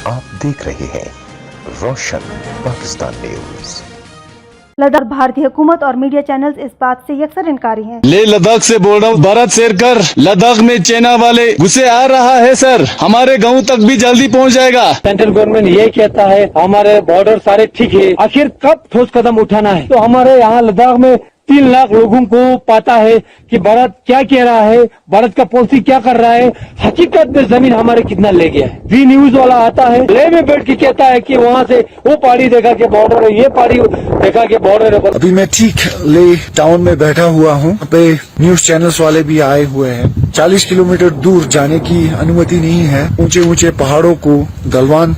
आप देख रहे हैं रोशन पाकिस्तान न्यूज। लद्दाख भारतीय हुकूमत और मीडिया चैनल्स इस बात से यकसर इनकारी हैं। ले लद्दाख से बोल रहा हूँ, भारत शेरकर लद्दाख में चाइना वाले घुसे आ रहा है सर, हमारे गांव तक भी जल्दी पहुंच जाएगा। सेंट्रल गवर्नमेंट यही कहता है हमारे बॉर्डर सारे ठीक है, आखिर कब ठोस कदम उठाना है? तो हमारे यहाँ लद्दाख में 3 लाख लोगों को पता है कि भारत क्या कह रहा है, भारत का पॉलिसी क्या कर रहा है, हकीकत में जमीन हमारे कितना ले गया है। वी न्यूज वाला आता है, ले में बैठ के कहता है कि वहाँ से वो पहाड़ी देखा के बॉर्डर है, ये पहाड़ी देखा के बॉर्डर है। अभी मैं ठीक ले टाउन में बैठा हुआ हूँ, यहाँ पे न्यूज चैनल्स वाले भी आए हुए हैं। 40 किलोमीटर दूर जाने की अनुमति नहीं है। ऊंचे ऊंचे पहाड़ों को गलवान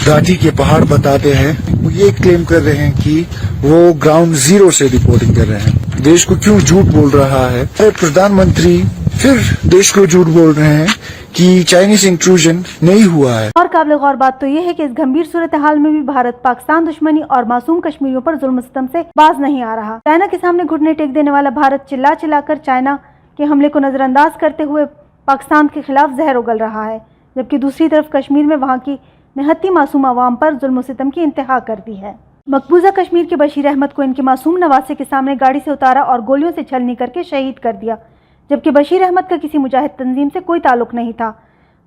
घाटी के पहाड़ बताते हैं। वो ये क्लेम कर रहे हैं कि वो ग्राउंड जीरो से रिपोर्टिंग कर रहे हैं। देश को क्यों झूठ बोल रहा है? प्रधानमंत्री फिर देश को झूठ बोल रहे हैं कि चाइनीज इंट्रूजन नहीं हुआ है। और काबिल गौर बात तो ये है कि इस गंभीर सूरत हाल में भी भारत पाकिस्तान दुश्मनी और मासूम कश्मीरियों पर जुल्म सितम से बाज नहीं आ रहा। चाइना के सामने घुटने टेक देने वाला भारत चिल्ला चिल्लाकर चाइना के हमले को नजरअंदाज करते हुए पाकिस्तान के खिलाफ जहर उगल रहा है, जबकि दूसरी तरफ कश्मीर में वहाँ की निहत्ती मासूम अवाम पर जुल्म सितम की इंतहा कर दी है। मकबूजा कश्मीर के बशीर अहमद को इनके मासूम नवासे के सामने गाड़ी से उतारा और गोलियों से छलनी करके शहीद कर दिया, जबकि बशीर अहमद का किसी मुजाहिद तंजीम से कोई ताल्लुक नहीं था।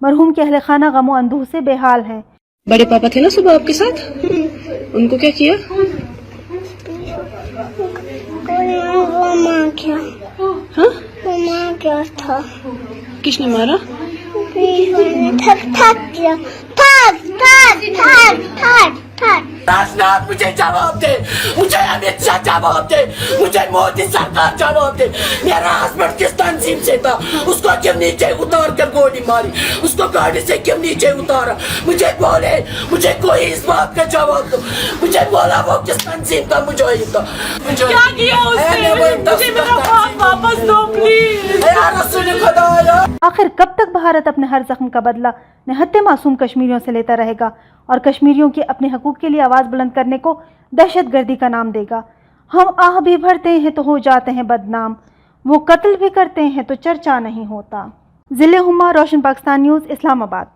मरहूम के अहले खाना गमो अंदूह से बेहाल हैं। बड़े पापा थे ना सुबह आपके साथ, उनको क्या किया? वो मार गया। हाँ? वो मार गया था। किसने मारा? राजनाथ मुझे जवाब दे, मुझे अमित शाह जवाब दे, मुझे मोदी सरकार जवाब दे। मेरा हस्बैंड किस तंजीम से था, उसको क्यों नीचे उतार कर गोली मारी, उसको गाड़ी से क्यों नीचे उतारा? मुझे बोले, मुझे कोई इस बात का जवाब दो। मुझे बोला वो किस तंजीम का मुजाहिद था। क्या किया उसने? मुझे मेरा बाप वापस दो प्लीज। आखिर कब तक भारत अपने हर जख्म का बदला निहत्ते मासूम कश्मीरियों से लेता रहेगा और कश्मीरियों के अपने हकूक के लिए आवाज बुलंद करने को दहशतगर्दी का नाम देगा? हम आह भी भरते हैं तो हो जाते हैं बदनाम, वो कत्ल भी करते हैं तो चर्चा नहीं होता। जिले हुमा, रोशन पाकिस्तान न्यूज, इस्लामाबाद।